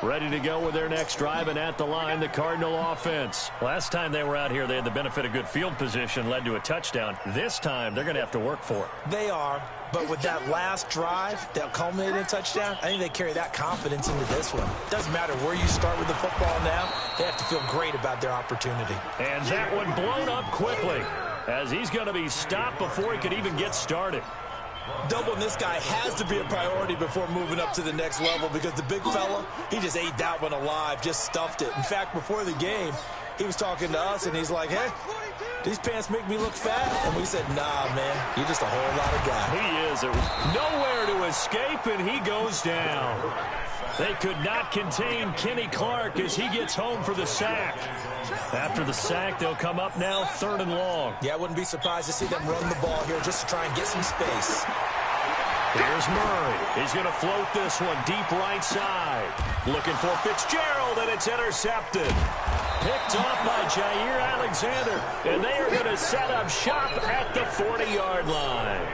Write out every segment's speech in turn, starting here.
Ready to go with their next drive, and at the line, the Cardinal offense. Last time they were out here, they had the benefit of good field position, led to a touchdown. This time, they're going to have to work for it. They are, but with that last drive that culminated in a touchdown, I think they carry that confidence into this one. Doesn't matter where you start with the football now, they have to feel great about their opportunity. And that one blown up quickly, as he's going to be stopped before he could even get started. Doubling this guy has to be a priority before moving up to the next level, because the big fella, he just ate that one alive, just stuffed it. In fact, before the game, he was talking to us, and he's like, hey, these pants make me look fat. And we said, nah, man, you're just a whole lot of guy. He is. It was nowhere to escape, and he goes down. They could not contain Kenny Clark as he gets home for the sack. After the sack, they'll come up now 3rd and long. Yeah, I wouldn't be surprised to see them run the ball here just to try and get some space. Here's Murray. He's going to float this one deep right side. Looking for Fitzgerald, and it's intercepted. Picked off by Jair Alexander, and they are going to set up shop at the 40-yard line.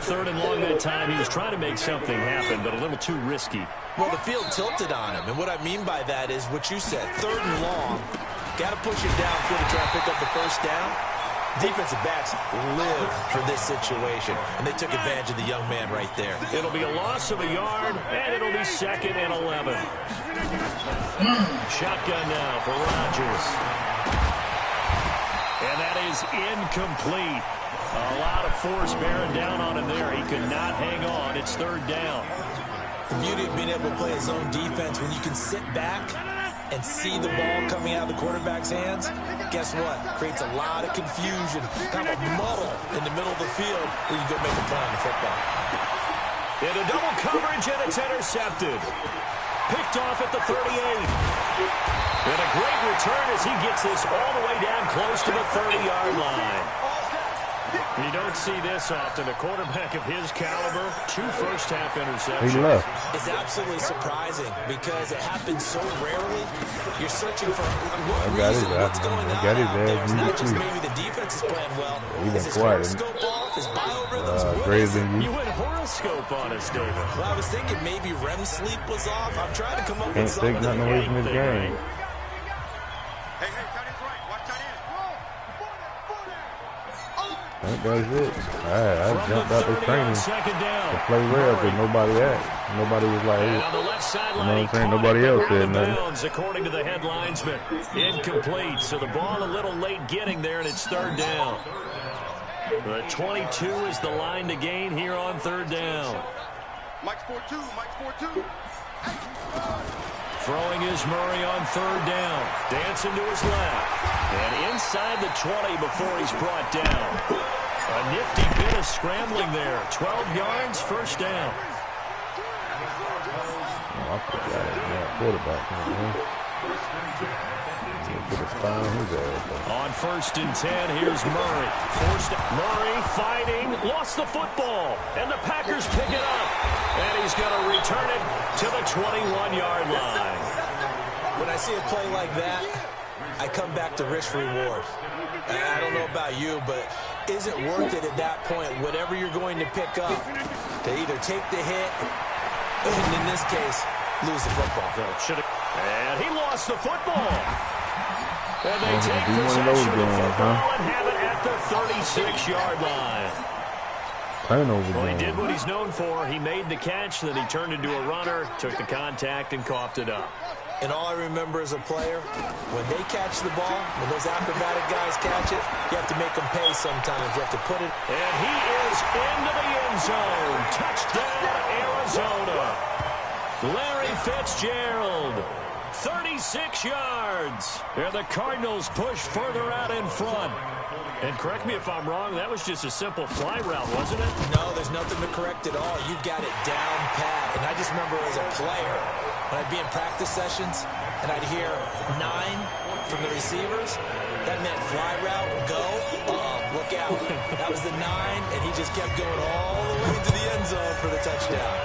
3rd and long that time. He was trying to make something happen, but a little too risky. Well, the field tilted on him, and what I mean by that is what you said. 3rd and long. Got to push it downfield to try and pick up the first down. Defensive backs live for this situation, and they took advantage of the young man right there. It'll be a loss of a yard, and it'll be 2nd and 11. Shotgun now for Rodgers. And that is incomplete. A lot of force bearing down on him there. He could not hang on. It's 3rd down. The beauty of being able to play his own defense, when you can sit back and see the ball coming out of the quarterback's hands, guess what? Creates a lot of confusion, kind of a muddle in the middle of the field where you go make a play on the football. Into double coverage, and it's intercepted. Picked off at the 38. And a great return as he gets this all the way down close to the 30-yard line. You don't see this often. A quarterback of his caliber, 2 first-half interceptions. He left. It's absolutely surprising because it happens so rarely. You're searching for what's going on out there. It's not just maybe the defense is playing well. Is his horoscope off? His biorhythms? You went horoscope on us, David. Well, I was thinking maybe REM sleep was off. I'm trying to come up with Can't something. take nothing away from this game. I think that's it. I jumped out the training to play well, but nobody asked. Nobody was like, hey, you know what I'm saying? Nobody else said nothing. According to the head linesman, incomplete. So the ball a little late getting there, and it's 3rd down. The 22 is the line to gain here on 3rd down. Mike's 4-2. Mike's 4-2. Throwing is Murray on 3rd down. Dancing to his left. And inside the 20 before he's brought down. A nifty bit of scrambling there. 12 yards, 1st down. Oh, I forgot it. Quarterback. On 1st and 10, here's Murray. Murray fighting, lost the football, and the Packers pick it up. And he's going to return it to the 21-yard line. When I see a play like that, I come back to risk-reward. I don't know about you, but is it worth it at that point, whatever you're going to pick up, to either take the hit, and in this case, lose the football? And he lost the football. And they take possession of the football and have it at the 36-yard line. Turnover. Well, he did what he's known for. He made the catch, then he turned into a runner, took the contact, and coughed it up. And all I remember as a player, when they catch the ball, when those acrobatic guys catch it, you have to make them pay sometimes. You have to put it. And he is into the end zone. Touchdown, Arizona. Larry Fitzgerald, 36 yards. And the Cardinals push further out in front. And correct me if I'm wrong, that was just a simple fly route, wasn't it? No, there's nothing to correct at all. You got it down pat. And I just remember as a player, when I'd be in practice sessions and I'd hear 9 from the receivers, that meant fly route, go, look out. That was the 9, and he just kept going all the way to the end zone for the touchdown.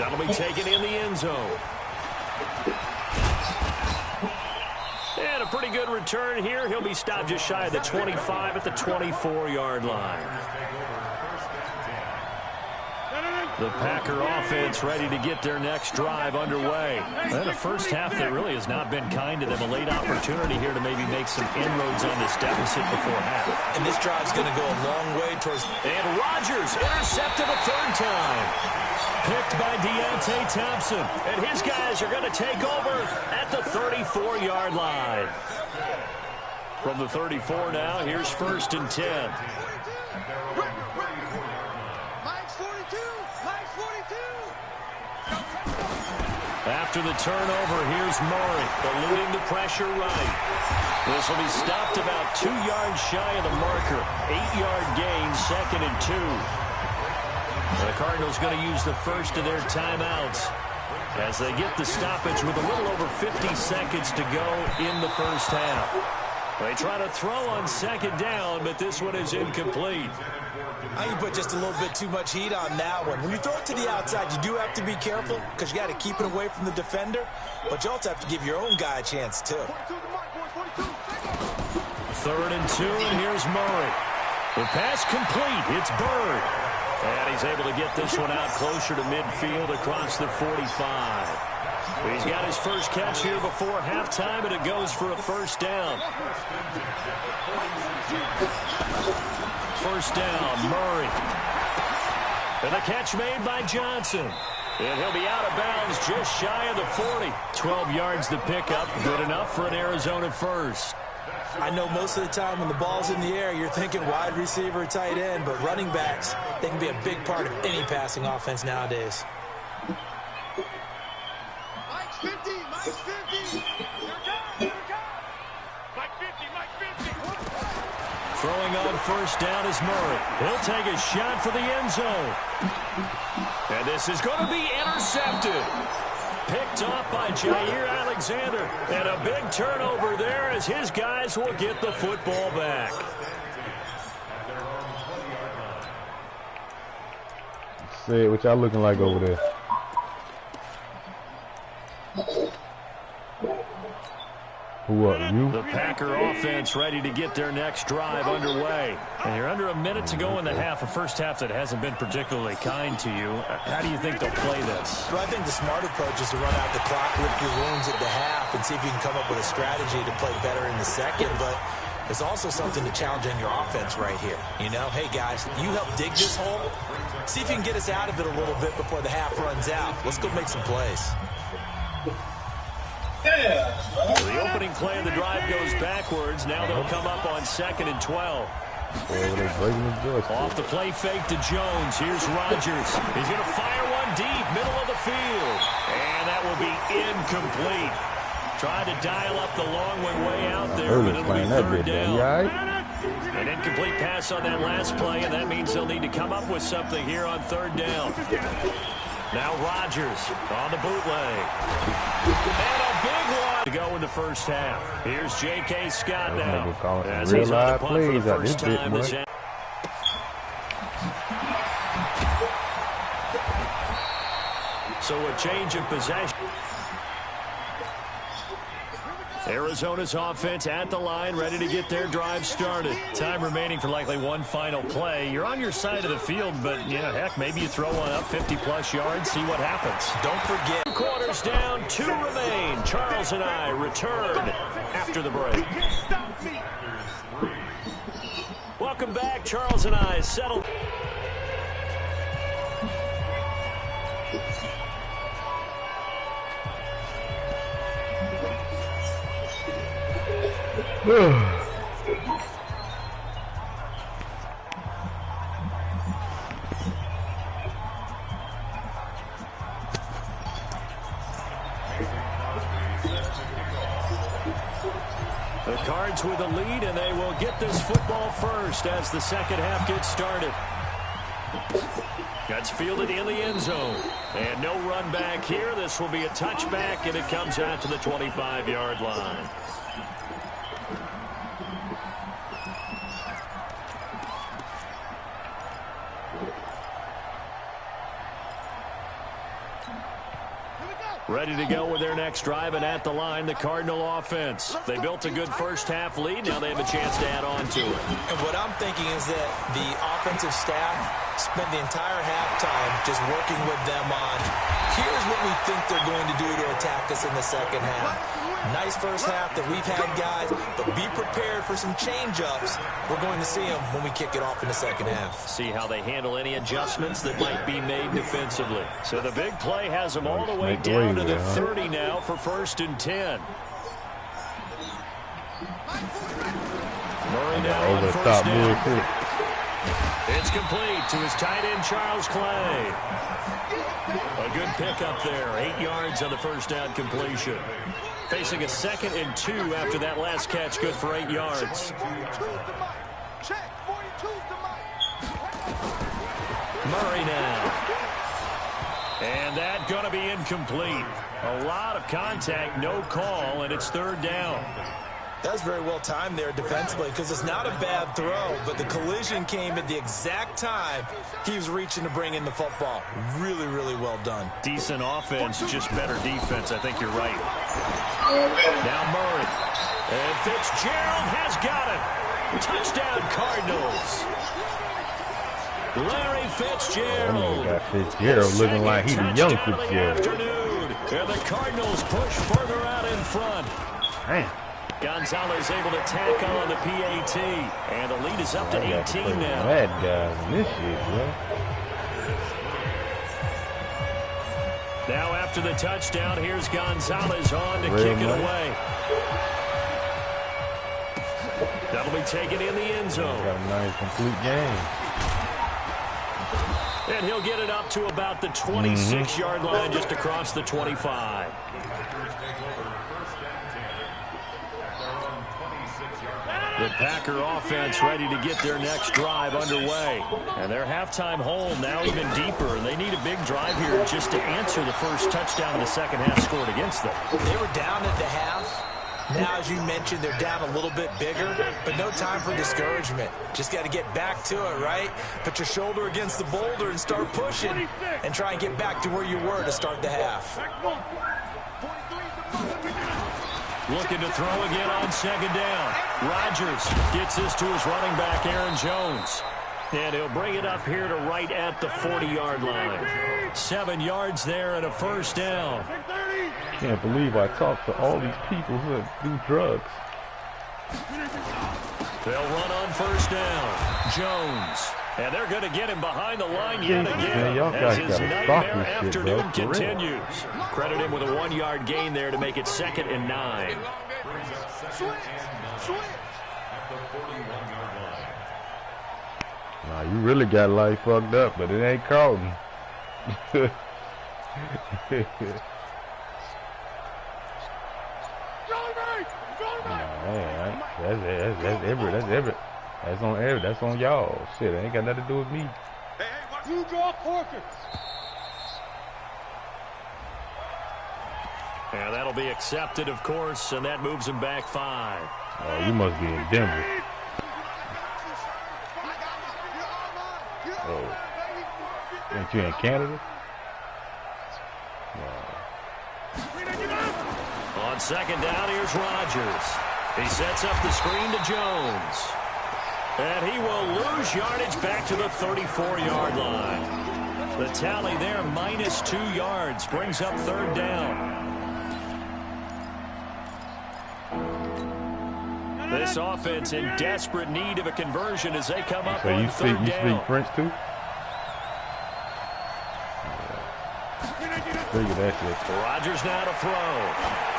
That'll be taken in the end zone. And a pretty good return here. He'll be stopped just shy of the 25 at the 24-yard line. The Packer offense ready to get their next drive underway. And a first half that really has not been kind to them. A late opportunity here to maybe make some inroads on this deficit before half. And this drive's going to go a long way towards... And Rodgers intercepted a third time. Picked by Deontay Thompson. And his guys are going to take over at the 34-yard line. From the 34 now, here's 1st and 10. After the turnover, here's Murray, eluding the pressure right. This will be stopped about 2 yards shy of the marker. 8-yard gain, 2nd and 2. The Cardinals going to use the first of their timeouts as they get the stoppage with a little over 50 seconds to go in the first half. They try to throw on 2nd down, but this one is incomplete. I think you put just a little bit too much heat on that one. When you throw it to the outside, you do have to be careful because you got to keep it away from the defender, but you also have to give your own guy a chance, too. 3rd and 2, and here's Murray. The pass complete. It's Bird. And he's able to get this one out closer to midfield across the 45. He's got his first catch here before halftime, and it goes for a first down. First down, Murray. And the catch made by Johnson. And he'll be out of bounds just shy of the 40. 12 yards to pick up. Good enough for an Arizona first. I know most of the time when the ball's in the air, you're thinking wide receiver, tight end, but running backs, they can be a big part of any passing offense nowadays. Mike's 50, Mike's 50. Here it comes. Mike 50, Mike 50. Throwing on first down is Murray. He'll take a shot for the end zone. And this is going to be intercepted. Picked off by Jair Alexander. And a big turnover there as his guys will get the football back. Say, what y'all looking like over there? Who are you? The Packer offense ready to get their next drive underway. And you're under a minute to go in the half, a first half that hasn't been particularly kind to you. How do you think they'll play this? Well, I think the smart approach is to run out the clock, lick your wounds at the half, and see if you can come up with a strategy to play better in the second. But there's also something to challenge on your offense right here. You know, hey, guys, you help dig this hole. See if you can get us out of it a little bit before the half runs out. Let's go make some plays. The opening play of the drive goes backwards. Now they'll come up on 2nd and 12. Off the play fake to Jones. Here's Rodgers. He's going to fire one deep, middle of the field. And that will be incomplete. Tried to dial up the long way out there, but it'll be 3rd down. An incomplete pass on that last play, and that means they'll need to come up with something here on 3rd down. Now Rodgers on the bootleg. And a big one to go in the first half. Here's J.K. Scott now as he's on the punt for the first time this half. So a change of possession. Arizona's offense at the line, ready to get their drive started. Time remaining for likely one final play. You're on your side of the field, but, yeah, heck, maybe you throw one up 50-plus yards, see what happens. Don't forget. 2 quarters down, 2 remain. Charles and I return after the break. Welcome back. Charles and I settle. The Cards with a lead, and they will get this football first as the second half gets started. That's fielded in the end zone. And no run back here. This will be a touchback, and it comes out to the 25-yard line. Ready to go with their next drive, and at the line, the Cardinal offense. They built a good first-half lead. Now they have a chance to add on to it. And what I'm thinking is that the offensive staff spent the entire halftime just working with them on, here's what we think they're going to do to attack us in the second half. Nice first half that we've had, guys, but be prepared for some change-ups. We're going to see them when we kick it off in the second half. See how they handle any adjustments that might be made defensively. So the big play has them all the way down to the 30 now for 1st and 10. Murray now on first down. It's complete to his tight end, Charles Clay. A good pickup there. 8 yards on the first down completion. Facing a 2nd and 2 after that last catch. Good for 8 yards. Murray now. And that going to be incomplete. A lot of contact, no call, and it's 3rd down. That was very well timed there defensively because it's not a bad throw, but the collision came at the exact time he was reaching to bring in the football. Really, really well done. Decent offense, just better defense. I think you're right. Now Murray. And Fitzgerald has got it. Touchdown, Cardinals. Larry Fitzgerald. Got Fitzgerald looking like he's a young Fitzgerald. And the Cardinals push further out in front. Damn. Gonzalez able to tack on the PAT. And the lead is up to 18 now. Bad guys in this shit, bro. Now after the touchdown, here's Gonzalez on to kick it away. That'll be taken in the end zone. Got a nice complete game. And he'll get it up to about the 26-yard line, just across the 25. The Packer offense ready to get their next drive underway. And their halftime hole now even deeper. And they need a big drive here just to answer the first touchdown in the second half scored against them. They were down at the half. Now, as you mentioned, they're down a little bit bigger, but no time for discouragement. Just got to get back to it, right? Put your shoulder against the boulder and start pushing and try and get back to where you were to start the half. Looking to throw again on 2nd down. Rodgers gets this to his running back, Aaron Jones. And he'll bring it up here to right at the 40-yard line. 7 yards there and a first down. Can't believe I talked to all these people who do drugs. They'll run on first down. Jones. And they're going to get him behind the line yet again as his nightmare afternoon continues. Credit him with a 1-yard gain there to make it 2nd and 9. Nah, you really got life fucked up, but it ain't Carlton. That's on y'all. Shit, it ain't got nothing to do with me. You draw Corker. And that'll be accepted, of course, and that moves him back 5. Oh, you must be in Denver. Oh. Ain't you in Canada? No. On 2nd down, here's Rodgers. He sets up the screen to Jones. And he will lose yardage back to the 34-yard line. The tally there, -2 yards, brings up 3rd down. This offense in desperate need of a conversion as they come up on 3rd down. You speak French too? Figured that shit. Rodgers now to throw.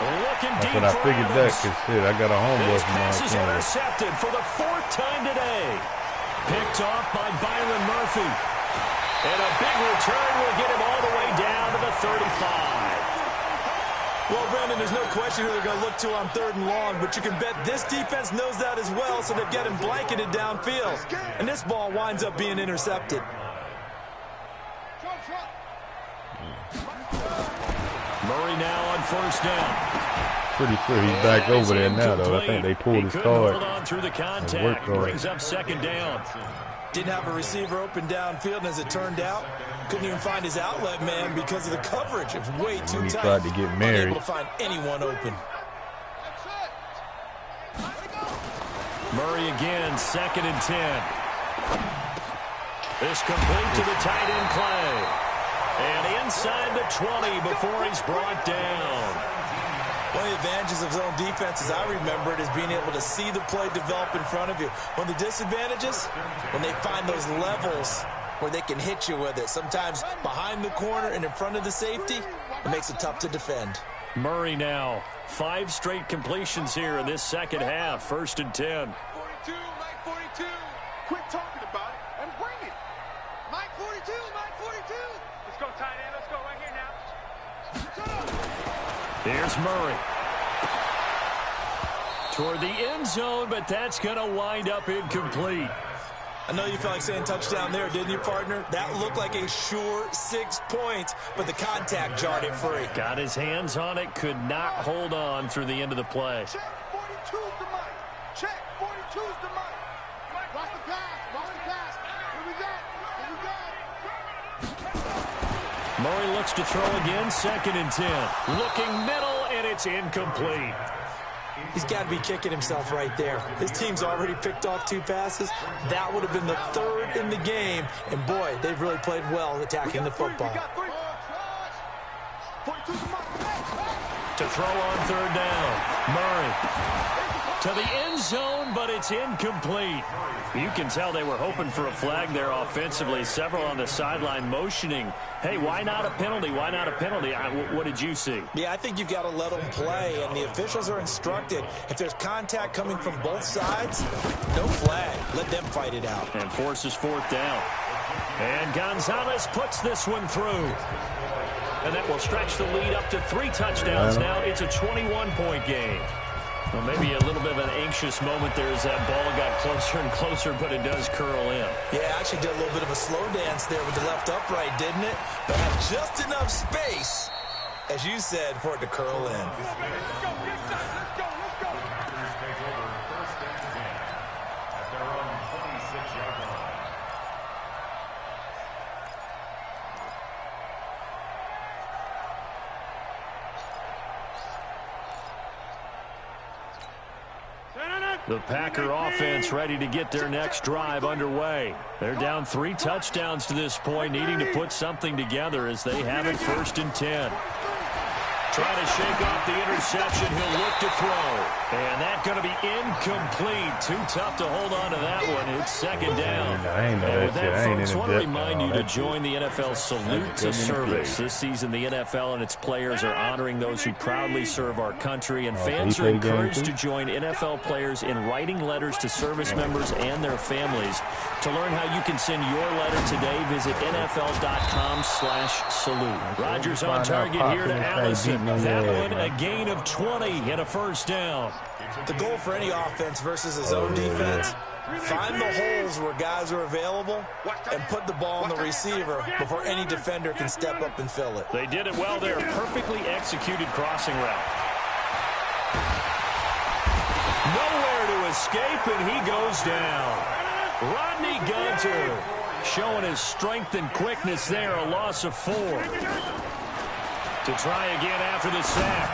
Looking That's deep what I for figured Adams. that, because shit, I got a homeboy This from pass is Canada. intercepted for the 4th time today. Picked off by Byron Murphy. And a big return will get him all the way down to the 35. Well, Brendan, there's no question who they're going to look to on 3rd and long, but you can bet this defense knows that as well, so they've got him blanketed downfield. And this ball winds up being intercepted. Murray now on 1st down. Pretty sure he's back over there now, though. I think they pulled his card. Hold on through the contact. Brings up second down. Didn't have a receiver open downfield, and as it turned out, couldn't even find his outlet man because of the coverage. It was way too tight. He tried to get married. Unable to find anyone open. Murray again, 2nd and 10. This complete to the tight end Clay. And inside the 20 before he's brought down. One of the advantages of zone defense, as I remember it, is being able to see the play develop in front of you. One of the disadvantages, when they find those levels where they can hit you with it, sometimes behind the corner and in front of the safety, it makes it tough to defend. Murray now, 5 straight completions here in this second half, 1st and 10. 42, Mike 42. Quit talking about it and bring it. Mike 42, Mike 42. Let's go, tight end. Let's go right here now. Shut up. Here's Murray. Toward the end zone, but that's going to wind up incomplete. I know you felt like saying touchdown there, didn't you, partner? That looked like a sure 6 points, but the contact jarred it free. Got his hands on it, could not hold on through the end of the play. Check 42's the Mike. Check 42's the Mike. Watch the pass. Watch the pass. Here we go. Here we go. Murray looks to throw again, 2nd and 10. Looking middle, and it's incomplete. He's got to be kicking himself right there. His team's already picked off 2 passes. That would have been the 3rd in the game. And, boy, they've really played well attacking the football. To throw on 3rd down. Murray to the end zone, but it's incomplete. You can tell they were hoping for a flag there offensively. Several on the sideline motioning, hey, why not a penalty? Why not a penalty? What did you see? Yeah, I think you've got to let them play, and the officials are instructed. If there's contact coming from both sides, no flag. Let them fight it out. And forces 4th down. And Gonzalez puts this one through. And that will stretch the lead up to 3 touchdowns. Now it's a 21-point game. Well, maybe a little bit of an anxious moment there as that ball got closer and closer, but it does curl in. Yeah, actually did a little bit of a slow dance there with the left upright, didn't it? But had just enough space, as you said, for it to curl in. The Packer offense ready to get their next drive underway. They're down 3 touchdowns to this point, needing to put something together as they have it 1st and 10. Trying to shake off the interception. He'll look to throw. And that's going to be incomplete. Too tough to hold on to that one. It's 2nd down. And with that, folks, I want to remind you to join the NFL Salute to Service. This season, the NFL and its players are honoring those who proudly serve our country. And fans are encouraged to join NFL players in writing letters to service members and their families. To learn how you can send your letter today, visit NFL.com/salute. Rodgers on target here to Allison. That one, a gain of 20 and a 1st down. The goal for any offense versus a zone defense, find the holes where guys are available and put the ball on the receiver before any defender can step up and fill it. They did it well there. Perfectly executed crossing route. Nowhere to escape, and he goes down. Rodney Gunter showing his strength and quickness there, a loss of 4. To try again after the sack.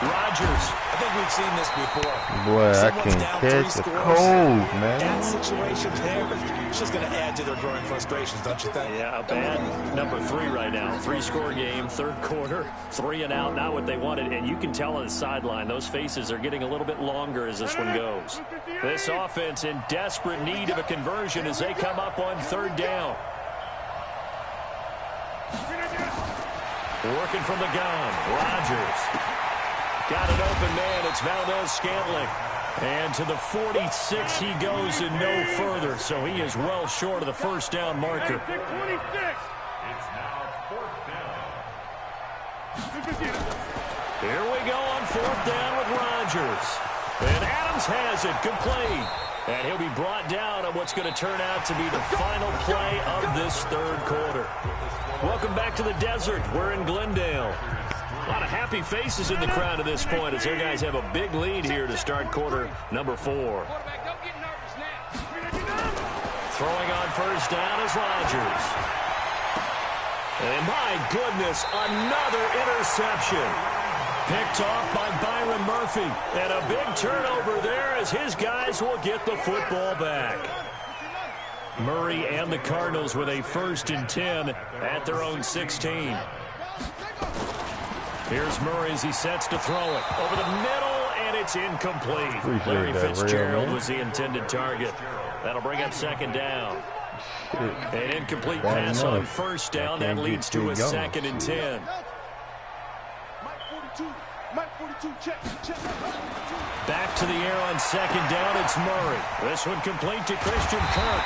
Rodgers. I think we've seen this before. Boy, I can't catch the cold, man. That situation there, it's just going to add to their growing frustrations, don't you think? Yeah, a bad number 3 right now. 3-score game, 3rd quarter, 3 and out, not what they wanted. And you can tell on the sideline, those faces are getting a little bit longer as this one goes. This offense in desperate need of a conversion as they come up on 3rd down. Working from the gun, Rodgers. Got an open man, it's Valdez-Scantling. And to the 46 he goes and no further, so he is well short of the 1st down marker. It's now 4th down. Here we go on 4th down with Rodgers. And Adams has it, complete. And he'll be brought down on what's going to turn out to be the final play of this 3rd quarter. Welcome back to the desert. We're in Glendale. A lot of happy faces in the crowd at this point as their guys have a big lead here to start quarter number 4. Throwing on first down is Rodgers. And my goodness, another interception. Picked off by Byron Murphy. And a big turnover there as his guys will get the football back. Murray and the Cardinals with a 1st and 10 at their own 16. Here's Murray as he sets to throw it. Over the middle, and it's incomplete. Larry Fitzgerald was the intended target. That'll bring up 2nd down. An incomplete pass on 1st down. That leads to a 2nd and 10. Back to the air on 2nd down. It's Murray. This one complete to Christian Kirk.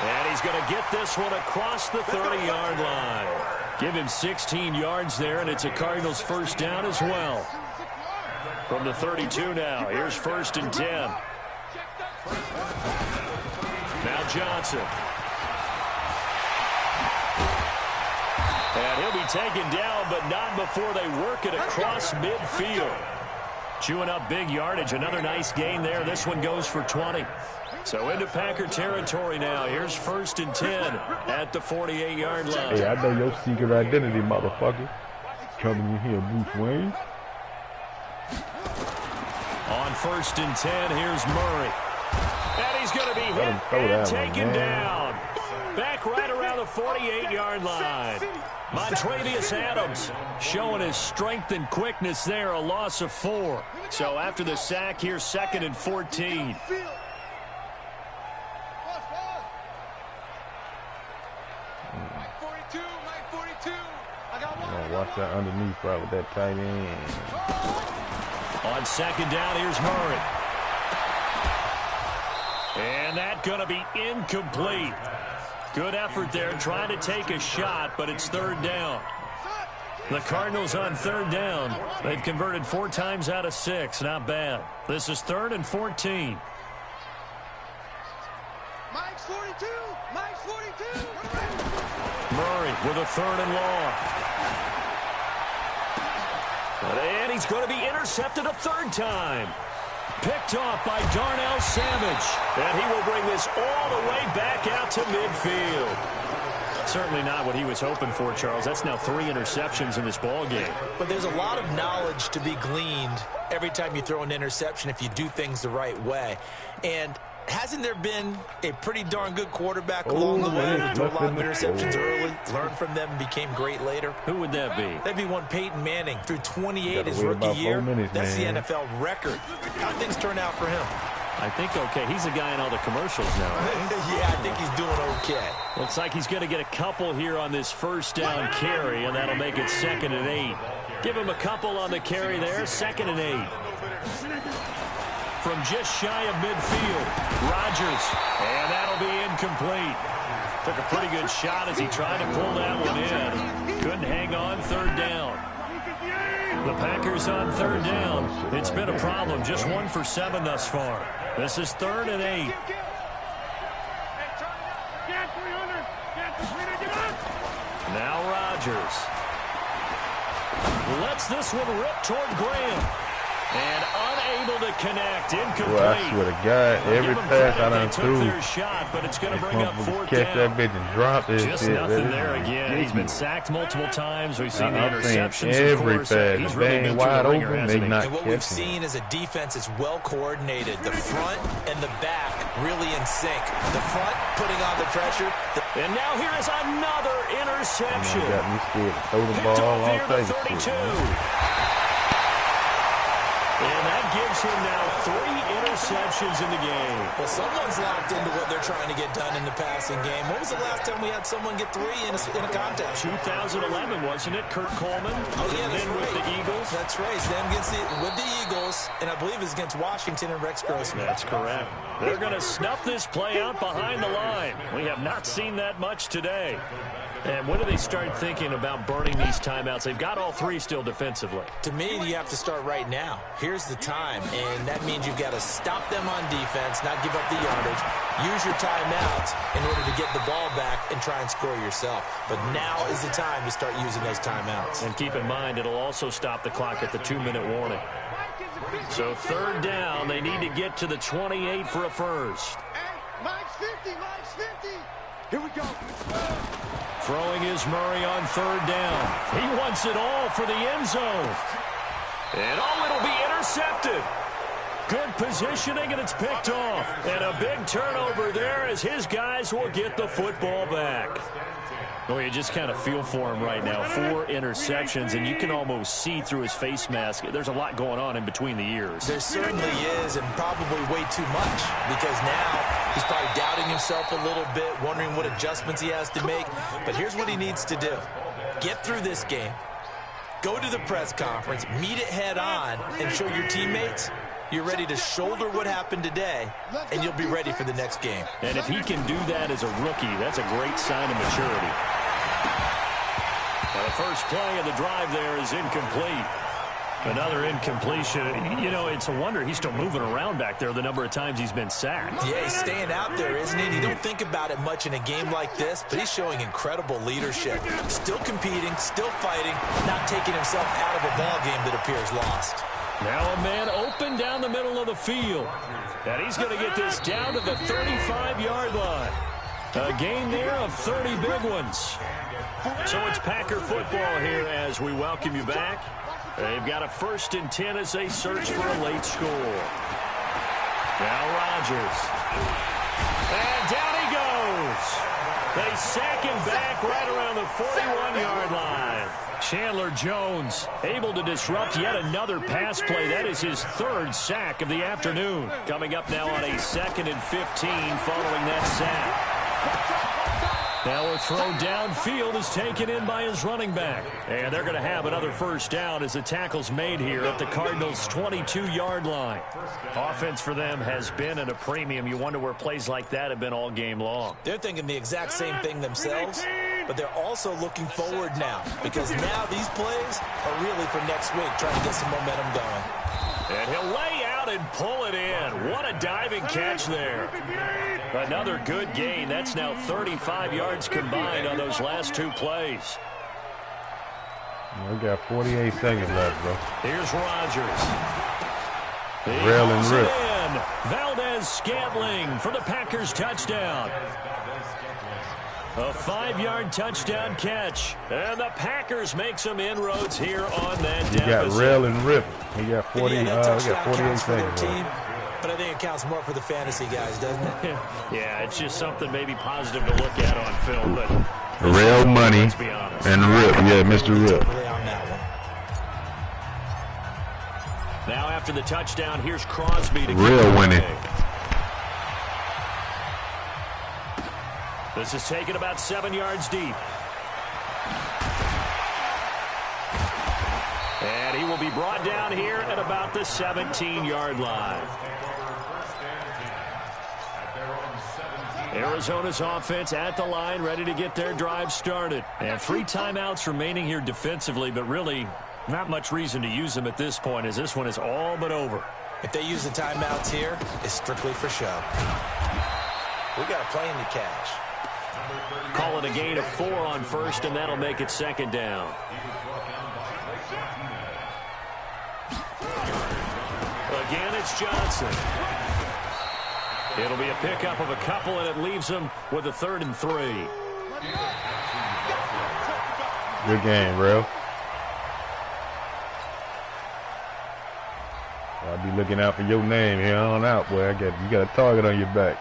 And he's going to get this one across the 30-yard line. Give him 16 yards there, and it's a Cardinals 1st down as well. From the 32 now, here's 1st and 10. Now Johnson. And he'll be taken down, but not before they work it across midfield. Chewing up big yardage. Another nice gain there. This one goes for 20. So into Packer territory now. Here's 1st and 10 at the 48-yard line. Hey, I know your secret identity, motherfucker. Coming in here, Bruce Wayne. On 1st and 10, here's Murray. And he's going to be hit and taken down. Back right around the 48-yard line. Montravius Adams showing his strength and quickness there. A loss of 4. So after the sack, here's 2nd and 14. Watch that underneath right with that tight end. On 2nd down, here's Murray. And that's going to be incomplete. Good effort there, trying to take a shot, but it's 3rd down. The Cardinals on 3rd down. They've converted 4 times out of 6. Not bad. This is 3rd and 14. Mike's 42. Mike's 42. Murray with a 3rd and long. And he's going to be intercepted a 3rd time. Picked off by Darnell Savage. And he will bring this all the way back out to midfield. Certainly not what he was hoping for, Charles. That's now 3 interceptions in this ball game. But there's a lot of knowledge to be gleaned every time you throw an interception if you do things the right way. And hasn't there been a pretty darn good quarterback along the way who threw a lot of interceptions early, learned from them, and became great later? Who would that be? That'd be one Peyton Manning. Through 28 his rookie year. That's the NFL record. How things turn out for him? I think okay. He's a guy in all the commercials now, right? Yeah, I think he's doing okay. Looks like he's going to get a couple here on this 1st down carry, and that'll make it 2nd and 8. Give him a couple on the carry there, 2nd and 8. From just shy of midfield, Rodgers, and that'll be incomplete. Took a pretty good shot as he tried to pull that one in. Couldn't hang on, 3rd down. The Packers on 3rd down. It's been a problem, just 1 for 7 thus far. This is 3rd and 8. Now Rodgers. Lets this one rip toward Graham. And unable to connect. Incomplete. Well, I swear to God, every pass I done threw, shot, but it's going to bring up 4th catch down. that bitch and drop it. Just nothing there again. He's been sacked multiple times. We've seen the interceptions. Every of course. pass, He's really been wide through the ringer, open, they not And what we've seen is a defense is well coordinated. The front and the back really in sync. The front putting on the pressure. And now here is another interception. Got me scared to throw the ball all type of shit, and that gives him now 3 interceptions in the game. Well, someone's locked into what they're trying to get done in the passing game. When was the last time we had someone get 3 in a contest? 2011, wasn't it? Kurt Coleman. Oh, yeah, and then right. with the Eagles. That's right. Then with the Eagles, and I believe it's against Washington and Rex Grossman. That's correct. They're going to snuff this play out behind the line. We have not seen that much today. And when do they start thinking about burning these timeouts? They've got all three still defensively. To me, you have to start right now. Here's the time, and that means you've got to stop them on defense, not give up the yardage, use your timeouts in order to get the ball back and try and score yourself. But now is the time to start using those timeouts. And keep in mind, it'll also stop the clock at the 2-minute warning. So third down, they need to get to the 28 for a first. Line's 50, line's 50. Here we go. Throwing is Murray on third down. He wants it all for the end zone. And it'll be intercepted. Good positioning, and it's picked off. And a big turnover there as his guys will get the football back. Oh, you just kind of feel for him right now. 4 interceptions, and you can almost see through his face mask. There's a lot going on in between the ears. There certainly is, and probably way too much, because now he's probably doubting himself a little bit, wondering what adjustments he has to make. But here's what he needs to do. Get through this game, go to the press conference, meet it head on, and show your teammates you're ready to shoulder what happened today, and you'll be ready for the next game. And if he can do that as a rookie, that's a great sign of maturity. Now, the first play of the drive there is incomplete. Another incompletion. You know, it's a wonder he's still moving around back there the number of times he's been sacked. Yeah, he's staying out there, isn't he? You don't think about it much in a game like this, but he's showing incredible leadership. Still competing, still fighting, not taking himself out of a ball game that appears lost. Now a man open down the middle of the field. And he's going to get this down to the 35-yard line. A gain there of 30 big ones. So it's Packer football here as we welcome you back. They've got a 1st and 10 as they search for a late score. Now Rodgers. And down he goes. They sack him back right around the 41-yard line. Chandler Jones able to disrupt yet another pass play. That is his 3rd sack of the afternoon. Coming up now on a 2nd and 15 following that sack. Now a throw downfield is taken in by his running back. And they're going to have another first down as the tackle's made here at the Cardinals' 22-yard line. Offense for them has been at a premium. You wonder where plays like that have been all game long. They're thinking the exact same thing themselves, but they're also looking forward now because now these plays are really for next week, trying to get some momentum going. And he'll lay out and pull it in. What a diving catch there. Another good gain. That's now 35 yards combined on those last 2 plays. We got 48 seconds left, bro. Here's Rodgers. Rail and rip. Valdez-Scantling for the Packers touchdown. A 5-yard touchdown catch. And the Packers make some inroads here on that deficit. He got rail and rip. He got 48 seconds. Team, but I think it counts more for the fantasy guys, doesn't it? Yeah, it's just something maybe positive to look at on film. But real money and rip. Yeah, Mr. Rip. Now after the touchdown, here's Crosby to real winning. This is taken about 7 yards deep. And he will be brought down here at about the 17-yard line. Arizona's offense at the line, ready to get their drive started. And 3 timeouts remaining here defensively, but really not much reason to use them at this point as this one is all but over. If they use the timeouts here, it's strictly for show. We got a plane to catch. Call it a gain of 4 on first, and that'll make it 2nd down. Again, it's Johnson. It'll be a pickup of a couple, and it leaves them with a 3rd and 3. Good game, bro. I'll be looking out for your name here on out, boy. You got a target on your back.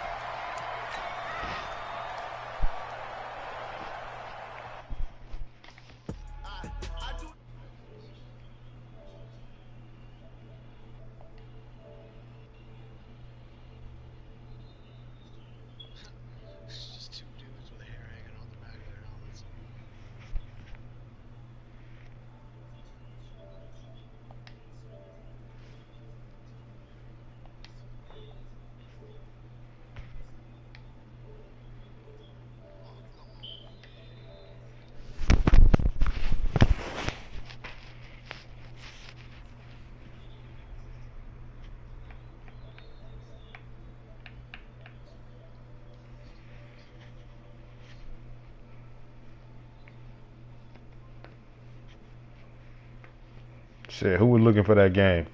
Shit, who was looking for that game?